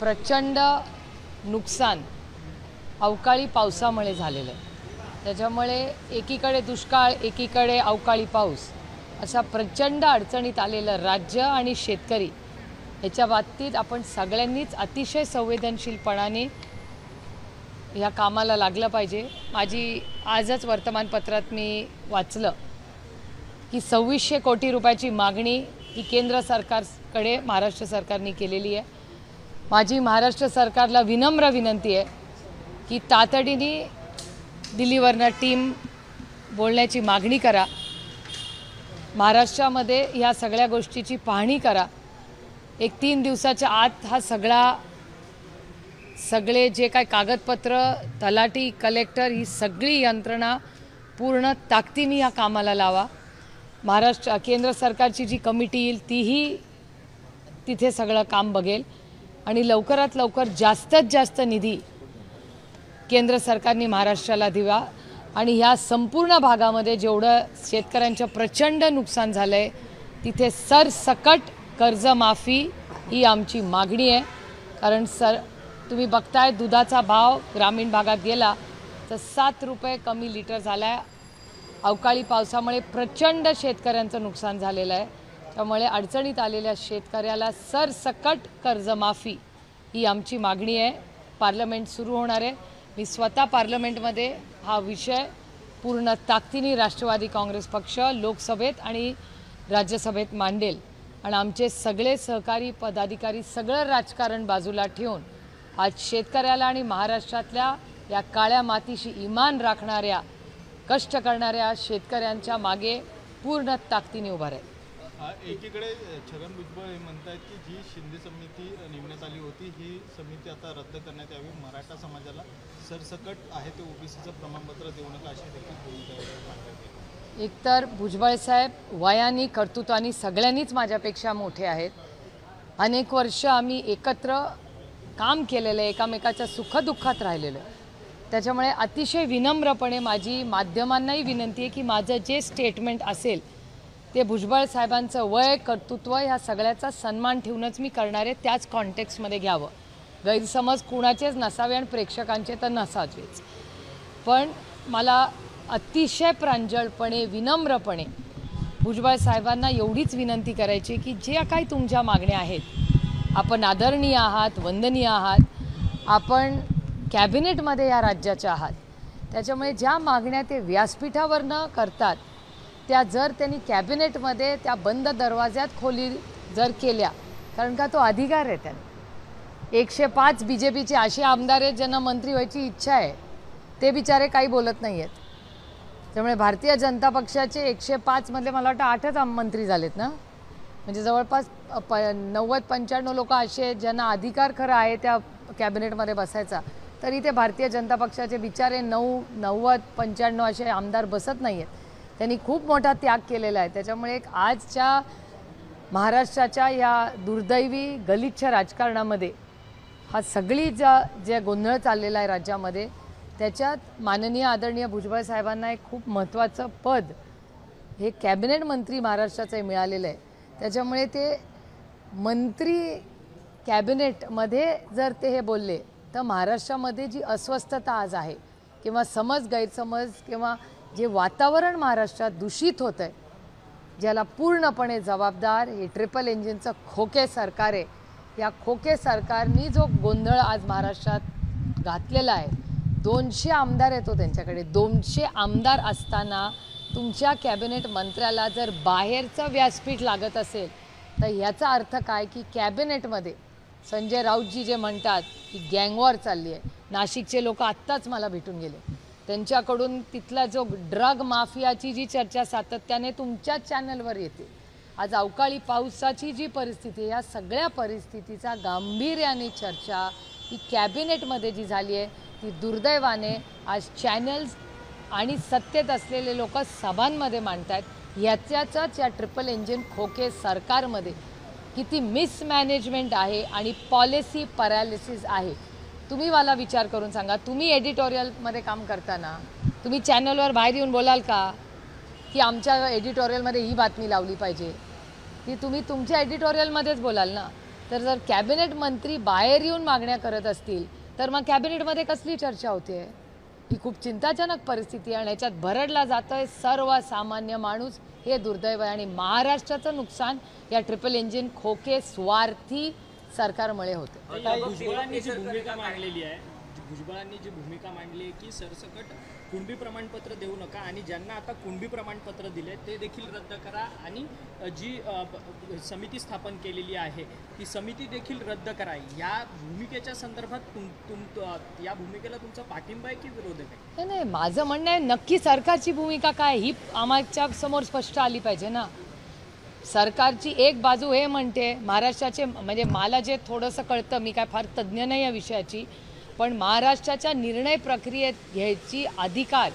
प्रचंड नुकसान अवकाळी पावसामुळे झालेलं आहे। त्याच्यामुळे एकीकडे दुष्काळ, एकीकडे अवकाळी पाऊस, अशा प्रचंड अडचणीत आलेलं राज्य आणि शेतकरी याच्या बाबतीत आपण सगळ्यांनीच अतिशय संवेदनशीलपणाने या कामाला लागलं पाहिजे। माझी आजच वर्तमानपत्रात मी वाचलं की 2600 कोटी रुपयाची मागणी ही केंद्र सरकारकडे महाराष्ट्र सरकारने केलेली आहे। माझी महाराष्ट्र सरकारला विनम्र विनंती आहे की तातडीने दिल्लीवरनं टीम बोलण्याची मागणी करा, महाराष्ट्रामध्ये या सगळ्या गोष्टीची पाहणी करा। एक 3 दिवसाच्या आत हा सगळे जे काय कागदपत्र, तलाठी, कलेक्टर ही सगळी यंत्रणा पूर्ण ताकदीने या कामाला लावा। केंद्र सरकारची जी कमिटी येईल तीही तिथे सगळं काम बघेल आणि लवकरात लवकर जास्तीत जास्त निधी केंद्र सरकारने महाराष्ट्राला द्यावा आणि ह्या संपूर्ण भागामध्ये जेवढं शेतकऱ्यांचं प्रचंड नुकसान झालं आहे तिथे सरसकट कर्जमाफी ही आमची मागणी आहे। कारण तुम्ही बघताय दुधाचा भाव ग्रामीण भागात गेला तर 7 रुपये कमी लिटर झाला आहे। अवकाळी पावसामुळे प्रचंड शेतकऱ्यांचं नुकसान झालेलं आहे। त्यामुळे अडचणीत आलेल्या शेतकऱ्याला सरसकट कर्जमाफी ही आमची मागणी आहे। पार्लमेंट सुरू होणार आहे। मी स्वतः पार्लमेंटमध्ये हा विषय पूर्ण ताकदीने राष्ट्रवादी काँग्रेस पक्ष लोकसभेत आणि राज्यसभेत मांडेल आणि आमचे सगळे सहकारी पदाधिकारी सगळं राजकारण बाजूला ठेवून आज शेतकऱ्याला आणि महाराष्ट्रातल्या या काळ्या मातीशी इमान राखणाऱ्या कष्ट करणाऱ्या शेतकऱ्यांच्या मागे पूर्ण ताकदीने उभा राहील। एकीकडे छगन भुजबळ हे म्हणतात की जी शिंदे समिती नेमण्यात आली होती ही समिती आता रद्द करण्यात यावी, मराठा समाजाला सरसकट आहे ते ओबीसीचं प्रमाणपत्र देऊ नका अशी देखील भूमिका आहे। एकतर भुजबळ साहेब वयाने कर्तृत्वाने सगळ्यांनीच माझ्यापेक्षा मोठे आहेत। अनेक वर्ष आम्ही एकत्र काम केलेलं आहे, एकामेकाच्या सुखदुःखात राहिलेलं आहे। त्याच्यामुळे अतिशय विनम्रपणे माझी माध्यमांनाही विनंती आहे की माझं जे स्टेटमेंट असेल ते भुजबळ साहेबांचं वय, कर्तृत्व ह्या सगळ्याचा सन्मान ठेवूनच मी करणार आहे, त्याच कॉन्टेक्स्टमध्ये घ्यावं। गैरसमज कुणाचेच नसावे आणि प्रेक्षकांचे तर नसावेच। पण मला अतिशय प्रांजळपणे विनम्रपणे भुजबळ साहेबांना एवढीच विनंती करायची की ज्या काही तुमच्या मागण्या आहेत, आपण आदरणीय आहात, वंदनीय आहात, आपण कॅबिनेटमध्ये या राज्याच्या आहात, त्याच्यामुळे ज्या मागण्या ते व्यासपीठावर न करतात त्या जर त्यांनी कॅबिनेटमध्ये त्या बंद दरवाज्यात खोली जर केल्या, कारण का तो अधिकार आहे त्यांना। 105 बीजेपीचे असे आमदार आहेत ज्यांना मंत्री व्हायची इच्छा आहे, ते बिचारे काही बोलत नाही आहेत। त्यामुळे भारतीय जनता पक्षाचे 105 मधले मला वाटतं 8च मंत्री झालेत ना, म्हणजे जवळपास 90-95 लोक असे ज्यांना अधिकार खरा आहे त्या कॅबिनेटमध्ये बसायचा, तरी ते भारतीय जनता पक्षाचे बिचारे 90-95 असे आमदार बसत नाही आहेत। त्यांनी खूप मोठा त्याग केलेला आहे। त्याच्यामुळे आजच्या महाराष्ट्राच्या या दुर्दैवी गलिच्छ राजकारणामध्ये हा सगळी जे गोंधळ चाललेला आहे राज्यामध्ये, त्याच्यात माननीय आदरणीय भुजबळ साहेबांना एक खूप महत्त्वाचं पद हे कॅबिनेट मंत्री महाराष्ट्राचं मिळालेलं आहे। त्याच्यामुळे ते मंत्री कॅबिनेटमध्ये जर ते हे बोलले तर महाराष्ट्रामध्ये जी अस्वस्थता आज आहे किंवा गैरसमज किंवा जे वातावरण महाराष्ट्रात दूषित होतं आहे, ज्याला पूर्णपणे जबाबदार हे ट्रिपल इंजिनचं खोके सरकार आहे। या खोके सरकारनी जो गोंधळ आज महाराष्ट्रात घातलेला आहे, 200 आमदार येतो त्यांच्याकडे, 200 आमदार असताना तुमच्या कॅबिनेट मंत्र्याला जर बाहेरचं व्यासपीठ लागत असेल तर याचा अर्थ काय की कॅबिनेटमध्ये संजय राऊतजी जे म्हणतात की गँगवॉर चालली आहे, नाशिकचे लोक आत्ताच मला भेटून गेले, त्यांच्याकडून तिथला जो ड्रग माफियाची जी चर्चा सातत्याने तुमच्या चॅनलवर येते, आज अवकाळी पावसाची जी परिस्थिती, या सगळ्या परिस्थितीचा गांभीर्याने चर्चा ही कॅबिनेटमध्ये जी झाली आहे ती दुर्दैवाने आज चॅनल्स आणि सत्तेत असलेले लोक सभांमध्ये मांडतात। याच्याच या ट्रिपल इंजिन खोके सरकारमध्ये किती मिसमॅनेजमेंट आहे आणि पॉलिसी पॅरालिसिस आहे। तुम्ही मला विचार करून सांगा, तुम्ही एडिटोरियलमध्ये काम करताना तुम्ही चॅनलवर बाहेर येऊन बोलाल का की आमच्या एडिटोरियलमध्ये ही बातमी लावली पाहिजे? ती तुम्ही तुमच्या एडिटोरियलमध्येच बोलाल ना। तर जर कॅबिनेट मंत्री बाहेर येऊन मागण्या करत असतील तर मग कॅबिनेटमध्ये कसली चर्चा होते? ही खूप चिंताजनक परिस्थिती आहे आणि याच्यात भरडला जातोय सर्वसामान्य माणूस. हे दुर्दैव आहे आणि महाराष्ट्राचं नुकसान या ट्रिपल इंजिन खोके स्वार्थी सरकारमुळे होते. भुजबळांनी जी भूमिका मांडलेली आहे, भुजबळांनी जी भूमिका मांडली आहे की सरसकट कुणबी प्रमाणपत्र देऊ नका आणि ज्यांना आता कुणबी प्रमाणपत्र दिले ते देखील रद्द करा आणि जी समिती स्थापन केलेली आहे ती समिती देखील रद्द करा. या भूमिकेच्या संदर्भात या भूमिकेला तुमचा पाठिंबा आहे की विरोध आहे? नाही, माझं म्हणणं आहे नक्की सरकारची भूमिका काय ही आमच्या समोर स्पष्ट आली पाहिजे ना. सरकारची एक बाजू हे म्हणते महाराष्ट्राचे, म्हणजे मला जे थोडंसं कळतं, मी काय फार तज्ज्ञ नाही या विषयाची, पण महाराष्ट्राच्या निर्णय प्रक्रियेत घ्यायची अधिकार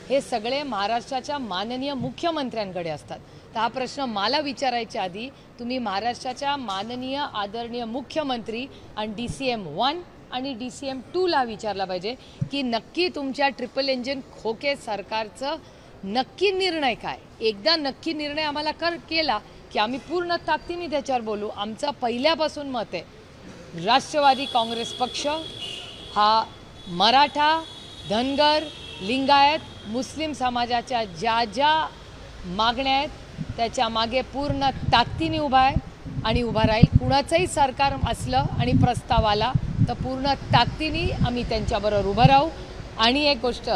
हे सगळे महाराष्ट्राच्या माननीय मुख्यमंत्र्यांकडे असतात. तर हा प्रश्न मला विचारायच्या आधी तुम्ही महाराष्ट्राच्या माननीय आदरणीय मुख्यमंत्री आणि DCM 1 आणि DCM 2ला विचारला पाहिजे की नक्की तुमच्या ट्रिपल इंजिन खोके सरकारचं नक्की निर्णय काय. एकदा नक्की निर्णय आम्हाला केला की आम्ही पूर्ण ताकदीने त्याच्यावर बोलू. आमचं पहिल्यापासून मत आहे राष्ट्रवादी काँग्रेस पक्ष हा मराठा, धनगर, लिंगायत, मुस्लिम समाजाच्या ज्या ज्या मागण्या आहेत त्याच्या मागे पूर्ण ताकदीने उभा आहे आणि उभा राहील. कुणाचंही सरकार असलं आणि प्रस्ताव आला तर पूर्ण ताकदीने आम्ही त्यांच्याबरोबर उभं राहू. आणि एक गोष्ट,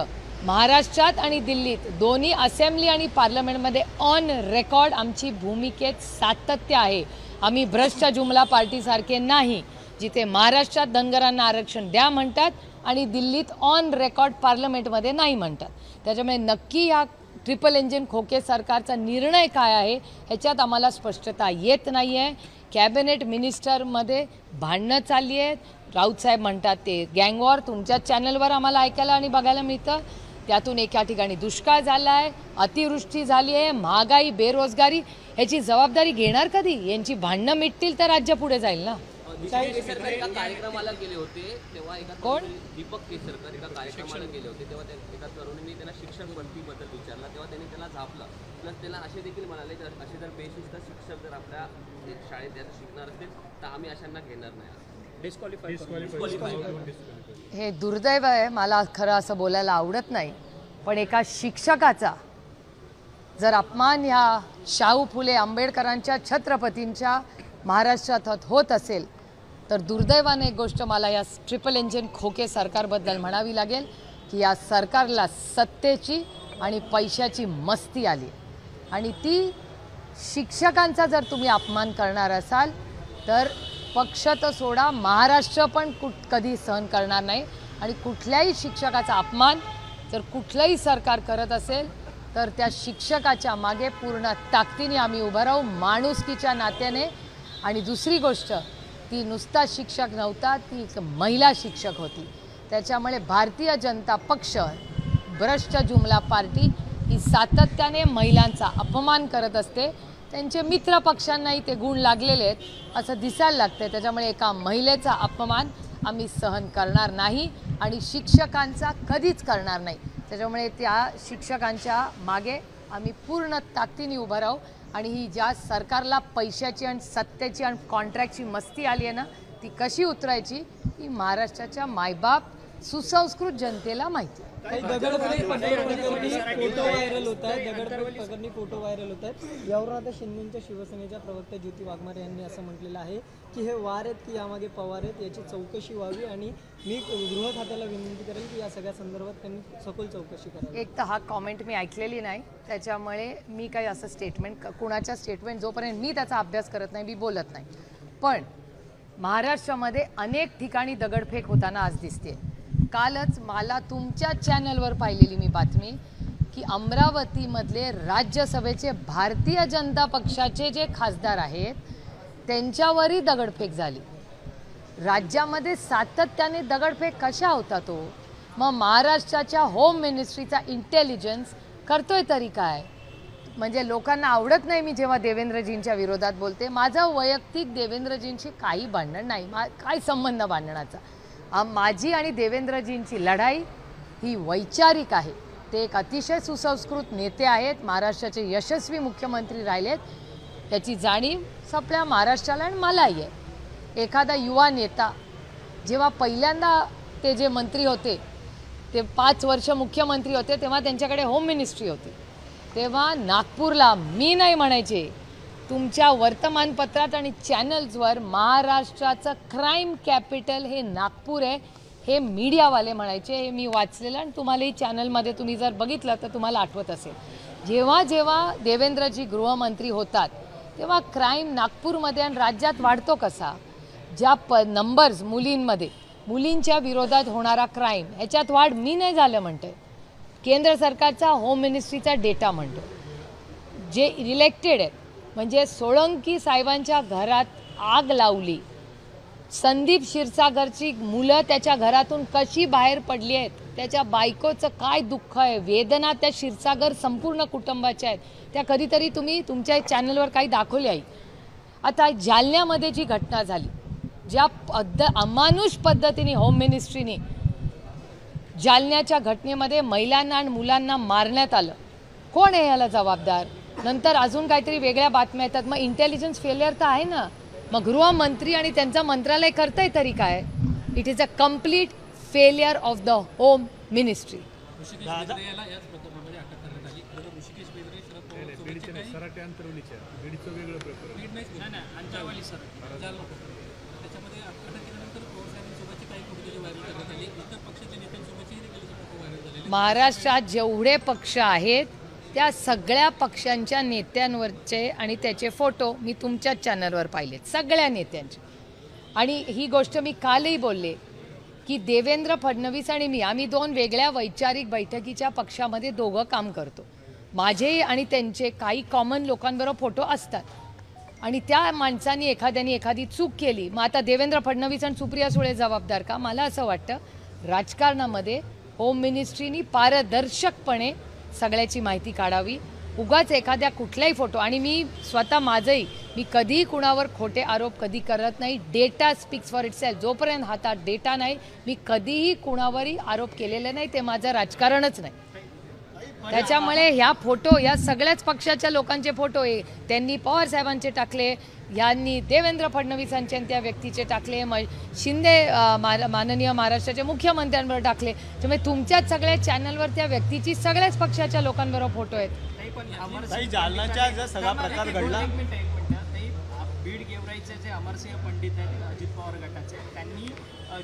महाराष्ट्रात आणि दिल्लीत दोन्ही असेंब्ली आणि पार्लमेंटमध्ये ऑन रेकॉर्ड आमची भूमिकेत सातत्य आहे. आम्ही भ्रष्ट जुमला पार्टीसारखे नाही, जिथे महाराष्ट्रात धनगरांना आरक्षण द्या म्हणतात आणि दिल्लीत ऑन रेकॉर्ड पार्लमेंटमध्ये नाही म्हणतात. त्याच्यामुळे नक्की या ट्रिपल इंजिन खोके सरकारचा निर्णय काय आहे ह्याच्यात आम्हाला स्पष्टता येत नाही आहे. कॅबिनेट मिनिस्टरमध्ये भांडणं चालली आहेत. राऊत साहेब म्हणतात ते गँगवॉर तुमच्या चॅनलवर आम्हाला ऐकायला आणि बघायला मिळतं. त्यातून एका ठिकाणी दुष्काळ झाला आहे, अतिवृष्टी झाली आहे, महागाई, बेरोजगारी, ह्याची जबाबदारी घेणार कधी? यांची भांडणं मिटतील तर राज्य पुढे जाईल ना. कार्यक्रमाला गेले होते तेव्हा कोण? दीपक केसरकर एका कार्यक्रमाला गेले होते तेव्हा एका तरुणीने त्याला शिक्षक भरतीबद्दल विचारला तेव्हा त्यांनी त्याला झापलं. प्लस त्याला असे देखील म्हणाले की असे जर बेशिस्त शिक्षक जर आपल्या शाळेत याचं शिकणार असतील तर आम्ही अशांना घेणार नाही. हे दुर्दैव आहे. मला खरं असं बोलायला आवडत नाही, पण एका शिक्षकाचा जर अपमान ह्या शाहू फुले आंबेडकरांच्या छत्रपतींच्या महाराष्ट्रात होत असेल तर दुर्दैवाने एक गोष्ट मला या ट्रिपल इंजिन खोके सरकारबद्दल म्हणावी लागेल की या सरकारला सत्तेची आणि पैशाची मस्ती आली आणि ती शिक्षकांचा जर तुम्ही अपमान करणार असाल तर पक्ष तर सोडा, महाराष्ट्र पण कधी सहन करणार नाही. आणि कुठल्याही शिक्षकाचा अपमान जर कुठलंही सरकार करत असेल तर त्या शिक्षकाच्या मागे पूर्ण ताकदीने आम्ही उभं राहू, माणुसकीच्या नात्याने. आणि दुसरी गोष्ट, ती नुसता शिक्षक नव्हता, ती एक महिला शिक्षक होती. त्याच्यामुळे भारतीय जनता पक्ष, भ्रष्ट जुमला पार्टी ही सातत्याने महिलांचा अपमान करत असते. त्यांचे मित्र पक्षांनाही ते गुण लागलेले आहेत असं दिसायला लागतं. त्याच्यामुळे एका महिलेचा अपमान आम्ही सहन करणार नाही आणि शिक्षकांचा कधीच करणार नाही. त्याच्यामुळे त्या शिक्षकांच्या मागे आम्ही पूर्ण ताकदीने उभं राहू. आणि ही ज्या सरकारला पैशाची आणि सत्तेची आणि कॉन्ट्रॅक्टची मस्ती आली आहे ना, ती कशी उतरायची ही महाराष्ट्राच्या मायबाप सुसंस्कृत जनतेला माहिती आहे. फोटो व्हायरल होत आहेत. यावरून आता शिंदेच्या शिवसेनेच्या प्रवक्त्या ज्योती वाघमारे यांनी असं म्हटलेलं आहे की हे वार आहेत की यामागे पवार आहेत, याची चौकशी व्हावी आणि मी गृह खात्याला विनंती करेल की या सगळ्या संदर्भात त्यांनी सखोल चौकशी करावी. एक तर हा कॉमेंट मी ऐकलेली नाही, त्याच्यामुळे मी काही असं स्टेटमेंट, कुणाच्या स्टेटमेंट जोपर्यंत मी त्याचा अभ्यास करत नाही मी बोलत नाही. पण महाराष्ट्रामध्ये अनेक ठिकाणी दगडफेक होताना आज दिसते. कालच मला तुमच्या चॅनलवर पाहिलेली मी बातमी की अमरावतीमधले राज्यसभेचे भारतीय जनता पक्षाचे जे खासदार आहेत त्यांच्यावरही दगडफेक झाली. राज्यामध्ये सातत्याने दगडफेक कशा होतात तो? मग महाराष्ट्राच्या होम मिनिस्ट्रीचा इंटेलिजन्स करतोय तरी काय? म्हणजे लोकांना आवडत नाही मी जेव्हा देवेंद्रजींच्या विरोधात बोलते. माझं वैयक्तिक देवेंद्रजींशी काही भांडण नाही, काय संबंध भांडणाचा. माझी आणि देवेंद्रजींची लढाई ही वैचारिक आहे. ते एक अतिशय सुसंस्कृत नेते आहेत, महाराष्ट्राचे यशस्वी मुख्यमंत्री राहिलेत, याची जाणीव आपल्या महाराष्ट्राला आणि मलाही आहे. एखादा युवा नेता जेव्हा पहिल्यांदा ते जे मंत्री होते ते 5 वर्ष मुख्यमंत्री होते तेव्हा त्यांच्याकडे होम मिनिस्ट्री होती, तेव्हा नागपूरला मी नाही म्हणायचे, तुमच्या वर्तमानपत्रात आणि चॅनल्सवर महाराष्ट्राचं क्राईम कॅपिटल हे नागपूर आहे हे मीडियावाले म्हणायचे. हे मी वाचलेलं आणि तुम्हालाही चॅनलमध्ये तुम्ही जर बघितलं तर तुम्हाला आठवत असेल. जेव्हा जेव्हा देवेंद्रजी गृहमंत्री होतात तेव्हा क्राईम नागपूरमध्ये आणि राज्यात वाढतो कसा, ज्या नंबर्स मुलींमध्ये मुलींच्या विरोधात होणारा क्राईम ह्याच्यात वाढ मी नाही झालं म्हणते, केंद्र सरकारचा होम मिनिस्ट्रीचा डेटा म्हणतो. जे इलेक्टेड आहेत म्हणजे सोळंकी साहेबांच्या घरात आग लावली, संदीप क्षीरसागरची मुलं त्याच्या घरातून कशी बाहेर पडली आहेत, त्याच्या बायकोचं काय दुःख आहे, वेदना त्या क्षीरसागर संपूर्ण कुटुंबाच्या आहेत, त्या कधीतरी तुम्ही तुमच्या चॅनलवर काही दाखवले आहे. आता जालन्यामध्ये जी घटना झाली, ज्या अमानुष पद्धतीने होम मिनिस्ट्रीने जालन्याच्या घटनेमध्ये महिलांना आणि मुलांना मारण्यात आलं, कोण आहे याला जबाबदार? नंतर अजून काहीतरी वेगळ्या बातम्या येतात, मग इंटेलिजन्स फेलियर तर आहे ना, मग गृहमंत्री आणि त्यांचं मंत्रालय करतंय तरी काय? It is a complete failure of the home ministry. महाराष्ट्रात जेवढे पक्ष आहेत त्या सगळ्या पक्षांच्या नेत्यांवरचे आणि त्याचे फोटो मी तुमच्याच चॅनलवर पाहिलेत, सगळ्या नेत्यांचे. आणि ही गोष्ट मी कालही बोलले की देवेंद्र फडणवीस आणि मी आम्ही 2 वेगळ्या वैचारिक बैठकीच्या पक्षामध्ये दोघं काम करतो. माझे आणि त्यांचे काही कॉमन लोकांबरोबर फोटो असतात आणि त्या माणसांनी एखाद्याने एखादी चूक केली, मग आता देवेंद्र फडणवीस आणि सुप्रिया सुळे जबाबदार का? मला असं वाटतं राजकारणामध्ये होम मिनिस्ट्रीनी पारदर्शकपणे सगळ्याची माहिती काढावी. उगाच एखाद्या कुठलाही फोटो, आणि मी स्वतः माझंही मी कधीही कुणावर खोटे आरोप कधी करत नाही. Data speaks for itself. जोपर्यंत हातात डेटा नाही मी कधीही कुणावरही आरोप केलेले नाही, ते माझं राजकारणच नाही. त्याच्यामुळे ह्या फोटो या सगळ्याच पक्षाच्या लोकांचे फोटो आहे, त्यांनी पवार साहेबांचे टाकले, यांनी देवेंद्र फडणवीसांचे आणि त्या व्यक्तीचे टाकले, शिंदे माननीय महाराष्ट्राचे मुख्यमंत्र्यांवर टाकले. त्यामुळे तुमच्याच सगळ्या चॅनलवर त्या व्यक्तीची सगळ्याच पक्षाच्या लोकांबरोबर फोटो आहेत. जालन्याच्या जो सगळा प्रकार घडला, बीड गेवराईचे जे अमरसिंह पंडित आहेत अजित पवार गटाचे, त्यांनी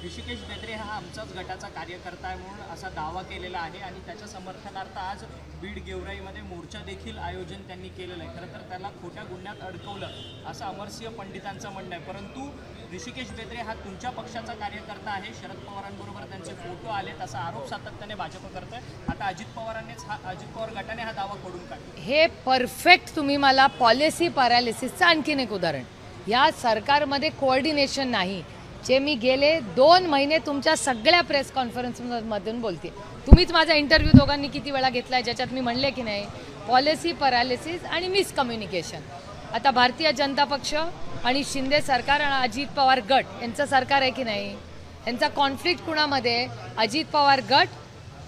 ऋषिकेश बेदरे हा आमचाच गटाचा कार्यकर्ता आहे म्हणून असा दावा केलेला आहे आणि त्याच्या समर्थनार्थ आज बीड गेवराईमध्ये मोर्चा देखील आयोजन त्यांनी केलेलं आहे. खरं तर त्याला खोट्या गुन्ह्यात अडकवलं असं अमरसिंह पंडितांचं म्हणणं आहे, परंतु ऋषिकेश बेदरे हा तुमच्या पक्षाचा कार्यकर्ता आहे, शरद पवारांबरोबर त्यांचे फोटो आलेत असा आरोप सातत्याने भाजप करत आहे. आता अजित पवार गटाने हा दावा खोडून काढला. हे परफेक्ट तुम्ही मला पॉलिसी पॅरालिसिसचं आणखीन एक उदाहरण. या सरकारमध्ये कोऑर्डिनेशन नाही, जे मी गेले 2 महिने तुमच्या सगळ्या प्रेस कॉन्फरन्समधून बोलते. तुम्हीच माझा इंटरव्ह्यू दोघांनी किती वेळा घेतला आहे, ज्याच्यात मी म्हणले की नाही पॉलिसी पॅरालिसिस आणि मिसकम्युनिकेशन. आता भारतीय जनता पक्ष आणि शिंदे सरकार आणि अजित पवार गट यांचं सरकार आहे की नाही, यांचा कॉन्फ्लिक्ट कुणामध्ये? अजित पवार गट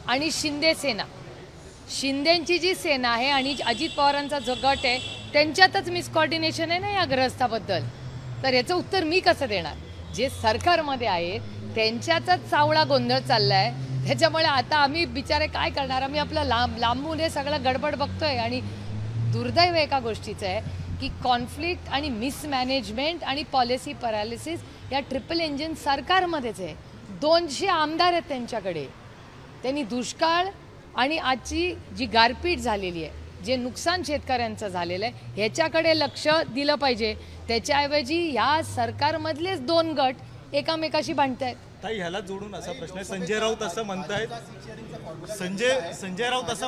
आणि शिंदे सेना. शिंदेंची जी सेना आहे आणि अजित पवारांचा जो गट आहे त्यांच्यातच मिसकॉर्डिनेशन आहे ना या ग्रहस्थाबद्दल. तर याचं उत्तर मी कसं देणार? जे सरकारमध्ये आहेत त्यांच्यातच सावळा गोंधळ चालला आहे. त्याच्यामुळे आता आम्ही बिचारे काय करणार? आम्ही आपलं लांबून हे सगळं गडबड बघतोय. आणि दुर्दैव एका गोष्टीचं आहे की कॉन्फ्लिक्ट आणि मिसमॅनेजमेंट आणि पॉलिसी पॅरालिसिस या ट्रिपल इंजिन सरकारमध्येच आहे. 200 आमदार आहेत त्यांच्याकडे. त्यांनी दुष्काळ आणि आजची जी गारपीट झालेली आहे, जे नुकसान शेतकऱ्यांचं झालेलं आहे ह्याच्याकडे लक्ष दिलं पाहिजे. त्याच्याऐवजी या सरकारमधलेच 2 गट एकामेकाशी भांडतायत. ताई ह्याला जोडून असा प्रश्न आहे, संजय राऊत असं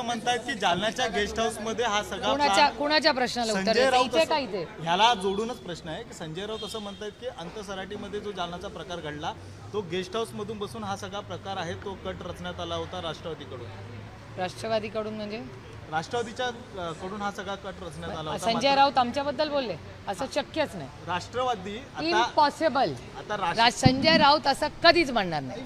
म्हणतायत की जालन्याच्या गेस्ट हाऊस मध्ये हा सगळा कुणाच्या प्रश्नाला उत्तर संजय राऊत इथे काय ते? ह्याला जोडूनच प्रश्न आहे की संजय राऊत असं म्हणतायत की अंतसराटीमध्ये जो जालन्याचा प्रकार घडला तो गेस्ट हाऊस मधून बसून हा सगळा प्रकार आहे तो कट रचण्यात आला होता राष्ट्रवादीकडून. राष्ट्रवादीकडून म्हणजे राष्ट्रवादीच्या कडून हा सगळा कट रचण्यात आला होता. संजय राऊत आमच्याबद्दल बोलले असं शक्यच नाही. राष्ट्रवादी इम्पॉसिबल. आता संजय राऊत असं कधीच म्हणणार नाही.